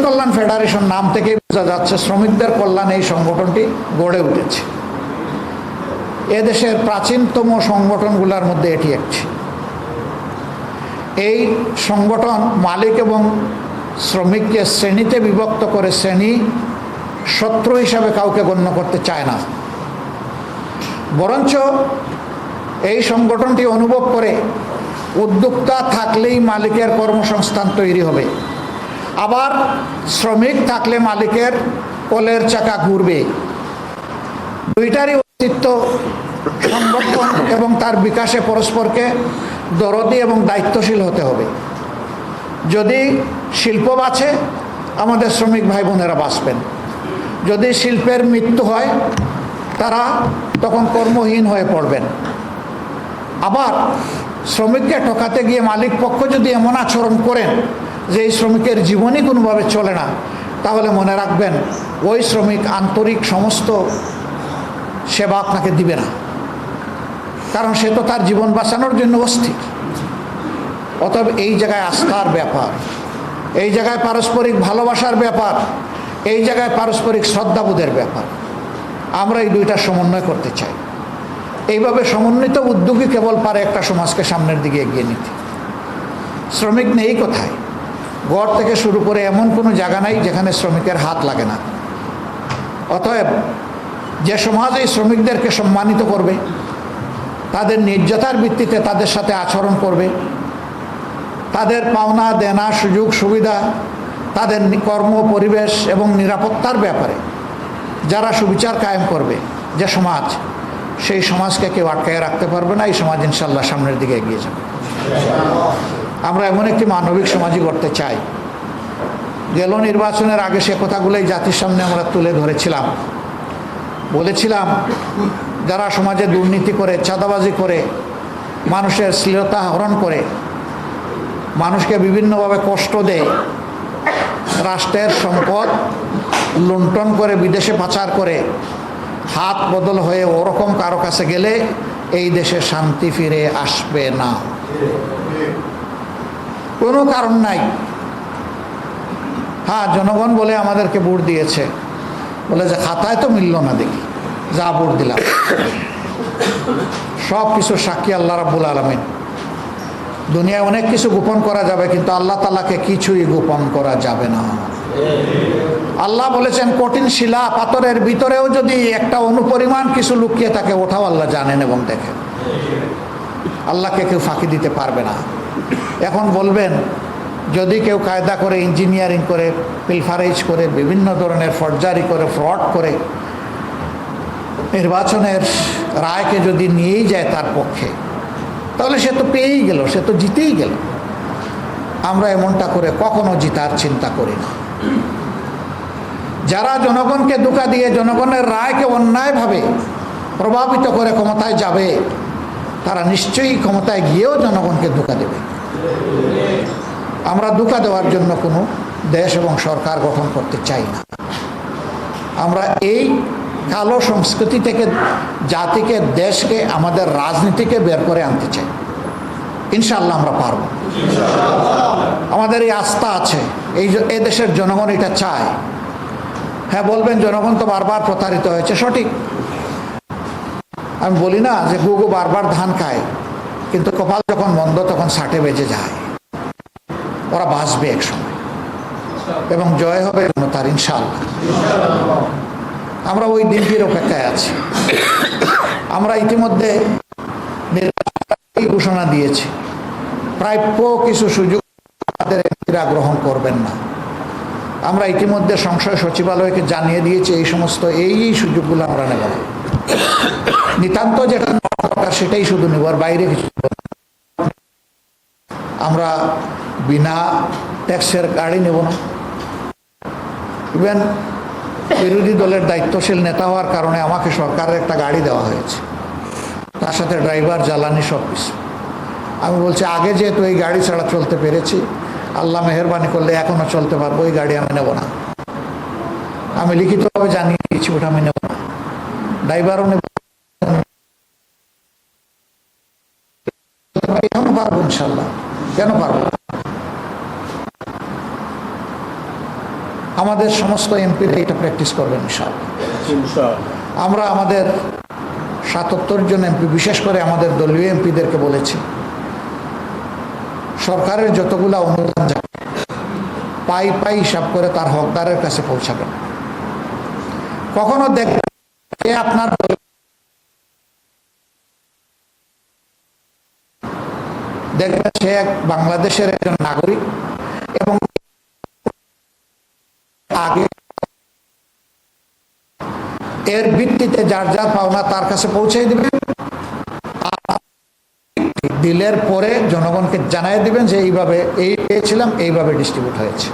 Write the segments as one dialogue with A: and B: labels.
A: কল্যাণ federation নাম থেকে বোঝা যাচ্ছে শ্রমিকদের কল্যাণে এই সংগঠনটি গড়ে উঠেছে। এদেশের প্রাচীনতম সংগঠনগুলোর মধ্যে এটি একটি। এই সংগঠন মালিক এবং শ্রমিককে শ্রেণীতে বিভক্ত করে শ্রেণী শত্রু হিসাবে কাউকে গণ্য করতে চায় না, বরঞ্চ এই সংগঠনটি অনুভব করে উদ্যোক্তা থাকলেই মালিকের কর্মসংস্থান তৈরি হবে, আবার শ্রমিক থাকলে মালিকের কলের চাকা ঘুরবে। দুইটারই অস্তিত্ব সংরক্ষণ এবং তার বিকাশে পরস্পরকে দরদি এবং দায়িত্বশীল হতে হবে। যদি শিল্প বাঁচে, আমাদের শ্রমিক ভাই বোনেরা বাঁচবেন। যদি শিল্পের মৃত্যু হয়, তারা তখন কর্মহীন হয়ে পড়বেন। আবার শ্রমিককে ঠকাতে গিয়ে মালিক পক্ষ যদি এমন আচরণ করেন যে এই শ্রমিকের জীবনই কোনোভাবে চলে না, তাহলে মনে রাখবেন ওই শ্রমিক আন্তরিক সমস্ত সেবা আপনাকে দিবে না, কারণ সে তো তার জীবন বাঁচানোর জন্য অস্থির। অতএব এই জায়গায় আস্থার ব্যাপার, এই জায়গায় পারস্পরিক ভালোবাসার ব্যাপার, এই জায়গায় পারস্পরিক শ্রদ্ধাবোধের ব্যাপার। আমরা এই দুইটা সমন্বয় করতে চাই। এইভাবে সমন্বিত উদ্যোগই কেবল পারে একটা সমাজকে সামনের দিকে এগিয়ে নিতে। শ্রমিক নেই কোথায়? ঘর থেকে শুরু করে এমন কোনো জায়গা নাই যেখানে শ্রমিকের হাত লাগে না। অতএব যে সমাজ এই শ্রমিকদেরকে সম্মানিত করবে, তাদের ন্যায্যতার ভিত্তিতে তাদের সাথে আচরণ করবে, তাদের পাওনা দেনা সুযোগ সুবিধা, তাদের কর্ম পরিবেশ এবং নিরাপত্তার ব্যাপারে যারা সুবিচার কায়েম করবে, যে সমাজ, সেই সমাজকে কেউ আটকায় রাখতে পারবে না। এই সমাজ ইনশাল্লাহ সামনের দিকে এগিয়ে যাবে। আমরা এমন একটি মানবিক সমাজই করতে চাই। গেল নির্বাচনের আগে সে কথাগুলোই জাতির সামনে আমরা তুলে ধরেছিলাম। বলেছিলাম, যারা সমাজে দুর্নীতি করে, চাঁদাবাজি করে, মানুষের শ্লীলতা হরণ করে, মানুষকে বিভিন্নভাবে কষ্ট দেয়, রাষ্ট্রের সম্পদ লুণ্ঠন করে বিদেশে পাচার করে, হাত বদল হয়ে ওরকম কারো কাছে গেলে এই দেশে শান্তি ফিরে আসবে না। কোনো কারণ নাই। হ্যাঁ, জনগণ বলে আমাদেরকে ভোট দিয়েছে, বলে যে খাতায় তো মিলল না, দেখি যা ভোট দিলাম। সব কিছু সাক্ষী আল্লাহ রাব্বুল আলামিন। দুনিয়ায় অনেক কিছু গোপন করা যাবে, কিন্তু আল্লাহ তাআলাকে কিছুই গোপন করা যাবে না। আল্লাহ বলেছেন, কঠিন শিলা পাথরের ভিতরেও যদি একটা অনুপরিমাণ কিছু লুকিয়ে থাকে, ওটাও আল্লাহ জানেন এবং দেখেন। আল্লাহকে কেউ ফাঁকি দিতে পারবে না। এখন বলবেন, যদি কেউ কায়দা করে, ইঞ্জিনিয়ারিং করে, পিলফারেজ করে, বিভিন্ন ধরনের ফর্জারি করে, ফ্রড করে নির্বাচনের রায়কে যদি নিয়েই যায় তার পক্ষে, তাহলে সে তো পেয়েই গেল, সে তো জিতেই গেল। আমরা এমনটা করে কখনো জিতার চিন্তা করি না। যারা জনগণকে ধোঁকা দিয়ে জনগণের রায়কে অন্যায়ভাবে প্রভাবিত করে ক্ষমতায় যাবে, তারা নিশ্চয়ই ক্ষমতায় গিয়েও জনগণকে ধোঁকা দেবে। আমরা ধোঁকা দেওয়ার জন্য কোনো দেশ এবং সরকার গঠন করতে চাই না। আমরা এই কালো সংস্কৃতি থেকে জাতিকে, দেশকে, আমাদের রাজনীতিকে বের করে আনতে চাই। ইনশাআল্লাহ আমরা পারব। আমাদের এই আস্থা আছে, এই দেশের জনগণ এটা চায়। হ্যাঁ, বলবেন জনগণ তো বারবার প্রতারিত হয়েছে, সঠিক। আমি বলি না যে গুগু বারবার ধান খায়, কিন্তু কপাল যখন মন্দ তখন 60 বেজে যায়। ওরা বাঁচবে এক সময় এবং জয় হবে তার, ইনশাআল্লাহ। আমরা ওই দিনটির অপেক্ষায় আছি। আমরা ইতিমধ্যে ঘোষণা দিয়েছি, প্রাপ্য কিছু সুযোগ আমাদের এমপিরা গ্রহণ করবেন না। আমরা ইতিমধ্যে সংসদ সচিবালয়কে জানিয়ে দিয়েছি, এই সমস্ত এই সুযোগগুলো আমরা নেব না। নিতান্ত যেটা দরকার সেটাই শুধু নেব, আর বাইরে কিছু। আমরা বিনা ট্যাক্সের গাড়ি নেব না। ইভেন বিরোধী দলের দায়িত্বশীল নেতা হওয়ার কারণে আমাকে সরকারের একটা গাড়ি দেওয়া হয়েছে, তার সাথে ড্রাইভার, জ্বালানি, সব কিছু। আমি বলছি, আগে যেহেতু এই গাড়ি ছাড়া চলতে পেরেছি, আল্লাহ মেহরবানি করলে এখনো চলতে পারবো, ওই গাড়ি আমি নেব না। আমি লিখিতভাবে জানিয়ে দিয়েছি, ওটা আমি নেব না। ড্রাইভারও নেব, কেন পারবো? ইনশাল্লাহ, কেন পারবো? আমাদের সমস্ত এমপিরা এটা প্র্যাকটিস করবেন ইনশাআল্লাহ। আমরা আমাদের ৭৭ জন এমপি, বিশেষ করে আমাদের দলীয় এমপিদেরকে বলেছি, সরকারের যতগুলা অনুদান যাবে পাই পাই হিসাব করে তার হকদারের কাছে পৌঁছাবেন। কখনো দেখবেন আপনার দেখবেন সে এক বাংলাদেশের একজন নাগরিক এবং আগে এর ভিত্তিতে যার যার পাওনা তার কাছে পৌঁছে দিবেন, দিলের পরে জনগণকে জানাই দিবেন যে এইভাবে এই পেয়েছিলাম, এইভাবে ডিস্ট্রিবিউট হয়েছে।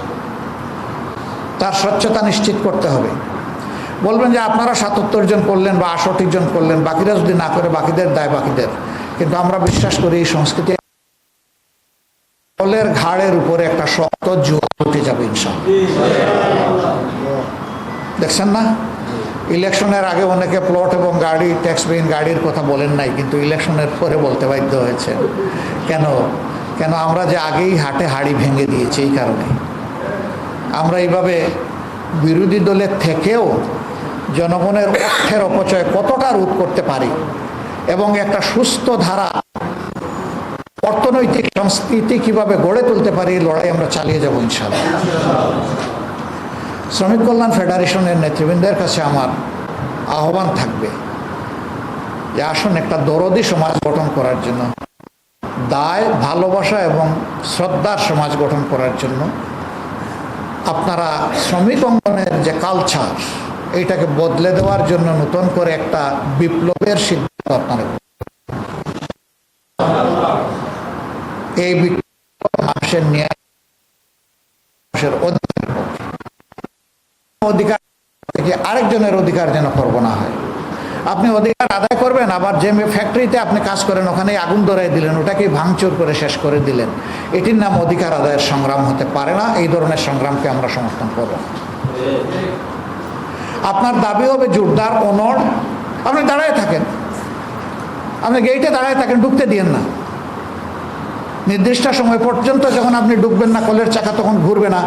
A: তার স্বচ্ছতা নিশ্চিত করতে হবে। বলবেন যে আপনারা ৭৭ জন করলেন বা ৬৮ জন করলেন, বাকিরা যদি না করে বাকিদের দায় বাকিদের। কিন্তু আমরা বিশ্বাস করি এই সংস্কৃতি দলের ঘাড়ের উপরে একটা শক্ত জোয়ার উঠে যাবে ইনশাআল্লাহ। দেখছেন না, ইলেকশনের আগে অনেকে প্লট এবং গাড়ি, ট্যাক্সবিহীন গাড়ির কথা বলেন নাই, কিন্তু ইলেকশনের পরে বলতে বাধ্য হয়েছে। কেন? আমরা যে আগেই হাটে হাড়ি ভেঙে দিয়েছি। এই কারণে আমরা এইভাবে বিরোধী দলের থেকেও জনগণের অর্থের অপচয় কতটা রোধ করতে পারি এবং একটা সুস্থ ধারা অর্থনৈতিক সংস্কৃতি কিভাবে গড়ে তুলতে পারি, এই লড়াই আমরা চালিয়ে যাব ইনশাআল্লাহ। শ্রমিক কল্যাণ ফেডারেশনের নেতৃবৃন্দের কাছে আমার আহ্বান থাকবে যে আসুন একটা দরদি সমাজ গঠন করার জন্য, দায়, ভালোবাসা এবং শ্রদ্ধার সমাজ গঠন করার জন্য আপনারা শ্রমিক অঙ্গনের যে কালচার, এইটাকে বদলে দেওয়ার জন্য নতুন করে একটা বিপ্লবের সিদ্ধান্ত আপনারা, এই বিপ্লব মানুষের ন্যায়, মানুষের অধিকার থেকে আরেকজনের অধিকার যেন করব না হয়। আপনি অধিকার আদায় করবেন, আবার যে ফ্যাক্টরিতে আপনি কাজ করেন ওখানে আগুন ধরাই দিলেন, ওটাকে ভাঙচুর করে শেষ করে দিলেন। এটির নাম অধিকার আদায়ের সংগ্রাম হতে পারে না। এই ধরনের সংগ্রামকে আমরা সমর্থন করব। আপনার দাবি হবে জোরদার, অনড়। আপনি দাঁড়ায় থাকেন, আপনি গেইটে দাঁড়ায় থাকেন, ঢুকতে দিয়েন না। নির্দিষ্ট সময় পর্যন্ত যখন আপনি ঢুকবেন না, কলের চাকা তখন ঘুরবে না,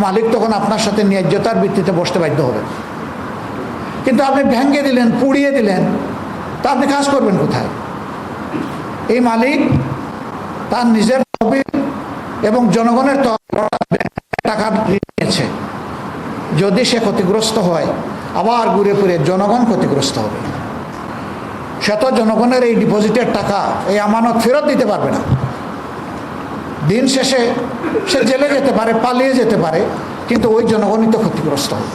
A: মালিক তখন আপনার সাথে ন্যায্যতার ভিত্তিতে বসতে বাধ্য হবে। কিন্তু আপনি ভেঙে দিলেন, পুড়িয়ে দিলেন, তা আপনি কাজ করবেন কোথায়? এই মালিক তার নিজের তহবিল এবং জনগণের টাকা নিয়েছে। যদি সে ক্ষতিগ্রস্ত হয়, আবার ঘুরে ফিরে জনগণ ক্ষতিগ্রস্ত হবে। সে তো জনগণের এই ডিপোজিটের টাকা, এই আমানত ফেরত দিতে পারবে না। দিন শেষে সে জেলে যেতে পারে, পালিয়ে যেতে পারে, কিন্তু ওই জনগণই তো ক্ষতিগ্রস্ত হবে।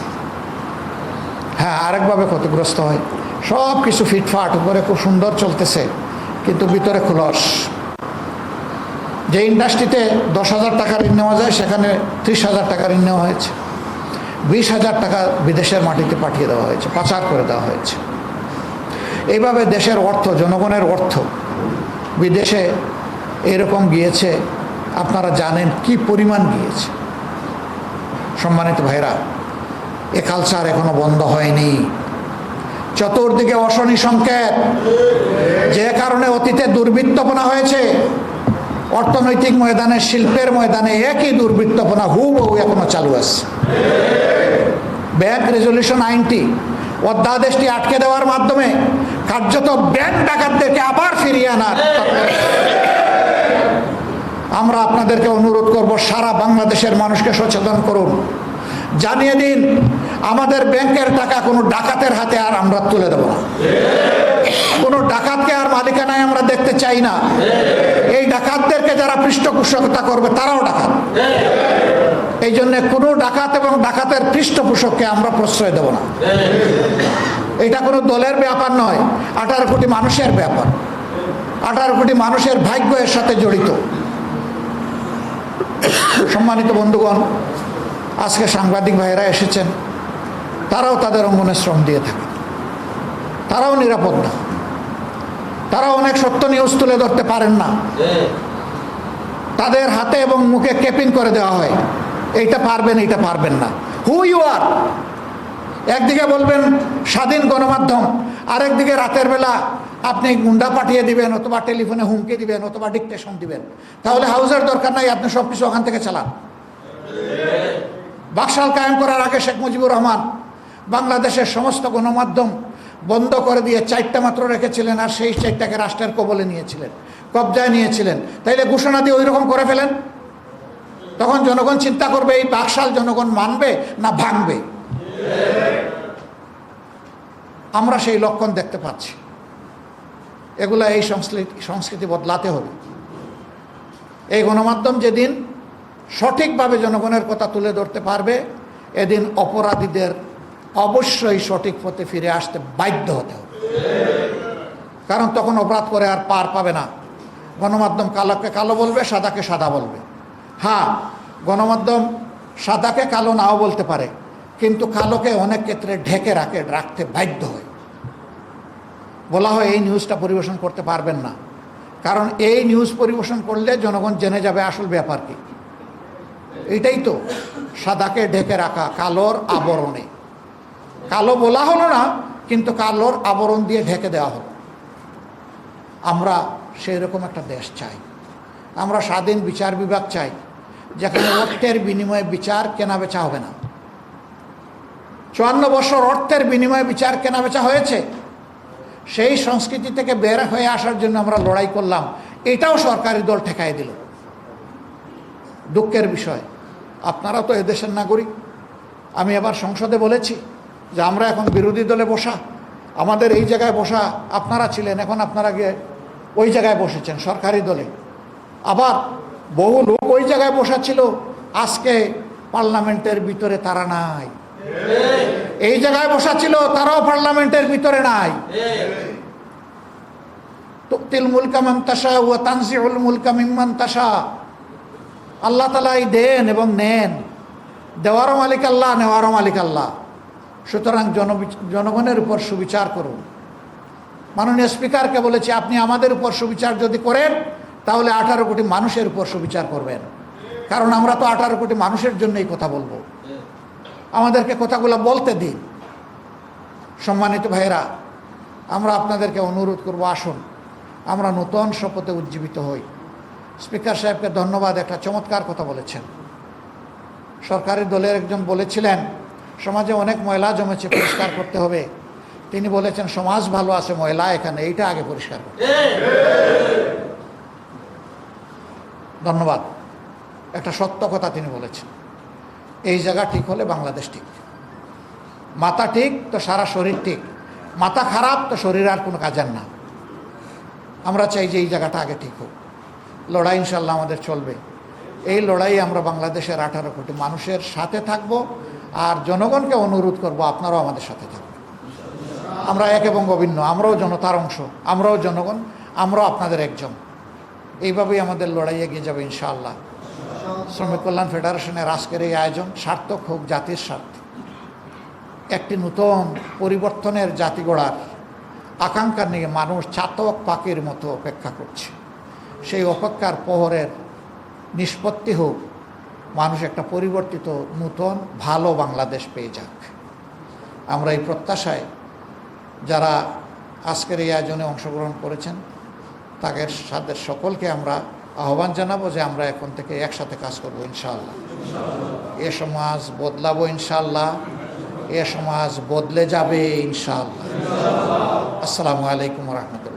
A: হ্যাঁ, আরেকভাবে ক্ষতিগ্রস্ত হয়। সব কিছু ফিটফাট, উপরে খুব সুন্দর চলতেছে, কিন্তু ভিতরে খোলস। যে ইন্ডাস্ট্রিতে 10,000 টাকা ঋণ নেওয়া যায়, সেখানে 30,000 টাকা ঋণ নেওয়া হয়েছে। 20,000 টাকা বিদেশের মাটিতে পাঠিয়ে দেওয়া হয়েছে, পাচার করে দেওয়া হয়েছে। এইভাবে দেশের অর্থ, জনগণের অর্থ বিদেশে এরকম গিয়েছে, আপনারা জানেন কি পরিমাণ গিয়েছে। সম্মানিত ভাইরা, এ কালচার এখনো বন্ধ হয়নি। চতুর্দিকে অশনি সংকেত, যে কারণে অতীতে দুর্বৃত্তপনা হয়েছে। অর্থনৈতিক ময়দানে, শিল্পের ময়দানে একই দুর্বৃত্তপনা হুবহু এখনো চালু আছে। ব্যাংক রেজলিউশন আইনটি, অধ্যাদেশটি আটকে দেওয়ার মাধ্যমে কার্যত ব্যাংক ডাকাতদেরকে আবার ফিরিয়ে আনার আমরা আপনাদেরকে অনুরোধ করব, সারা বাংলাদেশের মানুষকে সচেতন করুন, জানিয়ে দিন আমাদের ব্যাংকের টাকা কোনো ডাকাতের হাতে আর আমরা তুলে দেব না। কোনো ডাকাতকে আর মালিকানায় আমরা দেখতে চাই না। এই ডাকাতদেরকে যারা পৃষ্ঠপোষকতা করবে তারাও ডাকাত। এই জন্য কোনো ডাকাত এবং ডাকাতের পৃষ্ঠপোষককে আমরা প্রশ্রয় দেব না। এটা কোনো দলের ব্যাপার নয়, 18 কোটি মানুষের ব্যাপার। 18 কোটি মানুষের ভাগ্য এর সাথে জড়িত। সম্মানিত বন্ধুগণ, আজকে সাংবাদিক ভাইয়েরা এসেছেন, তারাও তাদের অঙ্গনে শ্রম দিয়ে থাকে, তারাও নিরাপদ না, তারাও অনেক সত্য নিউজ তুলে ধরতে পারেন না। তাদের হাতে এবং মুখে ক্যাপিং করে দেওয়া হয়, এইটা পারবেন, এইটা পারবেন না। Who you are? একদিকে বলবেন স্বাধীন গণমাধ্যম, আরেকদিকে রাতের বেলা আপনি গুন্ডা পাঠিয়ে দিবেন, অথবা টেলিফোনে হুমকি দিবেন, অথবা ডিকটেশন দিবেন। তাহলে হাউসের দরকার নাই, আপনি সব কিছু ওখান থেকে চালান। বাকশাল কায়েম করার আগে শেখ মুজিবুর রহমান বাংলাদেশের সমস্ত গণমাধ্যম বন্ধ করে দিয়ে 4টা মাত্র রেখেছিলেন, আর সেই 4টাকে রাষ্ট্রের কবলে নিয়েছিলেন, কবজায় নিয়েছিলেন। তাইলে ঘোষণা দিয়ে ওই রকম করে ফেলেন, তখন জনগণ চিন্তা করবে এই বাকশাল জনগণ মানবে না ভাঙবে। আমরা সেই লক্ষণ দেখতে পাচ্ছি। এগুলা এই সংস্কৃতি বদলাতে হবে। এই গণমাধ্যম যেদিন সঠিকভাবে জনগণের কথা তুলে ধরতে পারবে, এদিন অপরাধীদের অবশ্যই সঠিক পথে ফিরে আসতে বাধ্য হতে হবে, কারণ তখন অপরাধ করে আর পার পাবে না। গণমাধ্যম কালোকে কালো বলবে, সাদাকে সাদা বলবে। হ্যাঁ, গণমাধ্যম সাদাকে কালো নাও বলতে পারে, কিন্তু কালোকে অনেক ক্ষেত্রে ঢেকে রাখতে বাধ্য হয়। বলা হয় এই নিউজটা পরিবেশন করতে পারবেন না, কারণ এই নিউজ পরিবেশন করলে জনগণ জেনে যাবে আসল ব্যাপার কি। এইটাই তো সাদাকে ঢেকে রাখা, কালোর আবরণে। কালো বলা হলো না, কিন্তু কালোর আবরণ দিয়ে ঢেকে দেওয়া হলো। আমরা সেই রকম একটা দেশ চাই। আমরা স্বাধীন বিচার বিভাগ চাই, যেখানে অর্থের বিনিময়ে বিচার কেনাবেচা হবে না। 54 বছর অর্থের বিনিময়ে বিচার কেনাবেচা হয়েছে। সেই সংস্কৃতি থেকে বের হয়ে আসার জন্য আমরা লড়াই করলাম, এটাও সরকারি দল ঠেকাই দিল। দুঃখের বিষয়, আপনারা তো এদেশের নাগরিক। আমি আবার সংসদে বলেছি যে আমরা এখন বিরোধী দলে বসা, আমাদের এই জায়গায় বসা আপনারা ছিলেন, এখন আপনারা গিয়ে ওই জায়গায় বসেছেন সরকারি দলে। আবার বহু লোক ওই জায়গায় বসা ছিল, আজকে পার্লামেন্টের ভিতরে তারা নাই। এই জায়গায় বসা ছিল, তারাও পার্লামেন্টের ভিতরে নাই। তুক্তিল মুলকা মান তাশা ওয়া তানজিউল মুলকা মিম্মান তাশা। আল্লাহ তাআলাই দেন এবং নেন, দেওয়ারও মালিক আল্লাহ, নেওয়ারও মালিক আল্লাহ। সুতরাং জনগণের উপর সুবিচার করুন। মাননীয় স্পিকারকে বলেছি, আপনি আমাদের উপর সুবিচার যদি করেন, তাহলে 18 কোটি মানুষের উপর সুবিচার করবেন, কারণ আমরা তো 18 কোটি মানুষের জন্যই কথা বলবো। আমাদেরকে কথাগুলো বলতে দিন। সম্মানিত ভাইরা, আমরা আপনাদেরকে অনুরোধ করব, আসুন আমরা নতুন শপথে উজ্জীবিত হই। স্পিকার সাহেবকে ধন্যবাদ, একটা চমৎকার কথা বলেছেন। সরকারি দলের একজন বলেছিলেন সমাজে অনেক ময়লা জমেছে, পরিষ্কার করতে হবে। তিনি বলেছেন সমাজ ভালো আছে, ময়লা এখানে, এইটা আগে পরিষ্কার করতে। ধন্যবাদ, একটা সত্য কথা তিনি বলেছেন। এই জায়গা ঠিক হলে বাংলাদেশ ঠিক। মাথা ঠিক তো সারা শরীর ঠিক, মাথা খারাপ তো শরীর আর কোনো কাজের না। আমরা চাই যে এই জায়গাটা আগে ঠিক হোক। লড়াই ইনশাল্লাহ আমাদের চলবে। এই লড়াই আমরা বাংলাদেশের 18 কোটি মানুষের সাথে থাকব, আর জনগণকে অনুরোধ করব আপনারাও আমাদের সাথে থাকবেন। আমরা এক এবং অভিন্ন, আমরাও জনতার অংশ, আমরাও জনগণ, আমরাও আপনাদের একজন। এইভাবেই আমাদের লড়াই এগিয়ে যাবে ইনশাআল্লাহ। শ্রমিক কল্যাণ ফেডারেশনের আজকের এই আয়োজন সার্থক হোক জাতির স্বার্থে। একটি নতুন পরিবর্তনের জাতি গড়ার আকাঙ্ক্ষা নিয়ে মানুষ চাতক পাখির মতো অপেক্ষা করছে। সেই অপেক্ষার প্রহরের নিষ্পত্তি হোক, মানুষ একটা পরিবর্তিত নতুন ভালো বাংলাদেশ পেয়ে যাক। আমরা এই প্রত্যাশায় যারা আজকের এই আয়োজনে অংশগ্রহণ করেছেন, তাদের সাথে সকলকে আমরা আহ্বান জানাবো যে আমরা এখন থেকে একসাথে কাজ করব ইনশাআল্লাহ। এ সমাজ বদলাবো ইনশাআল্লাহ, এ সমাজ বদলে যাবে ইনশাআল্লাহ। আসসালামু আলাইকুম ওয়া রাহমাতুল্লাহ।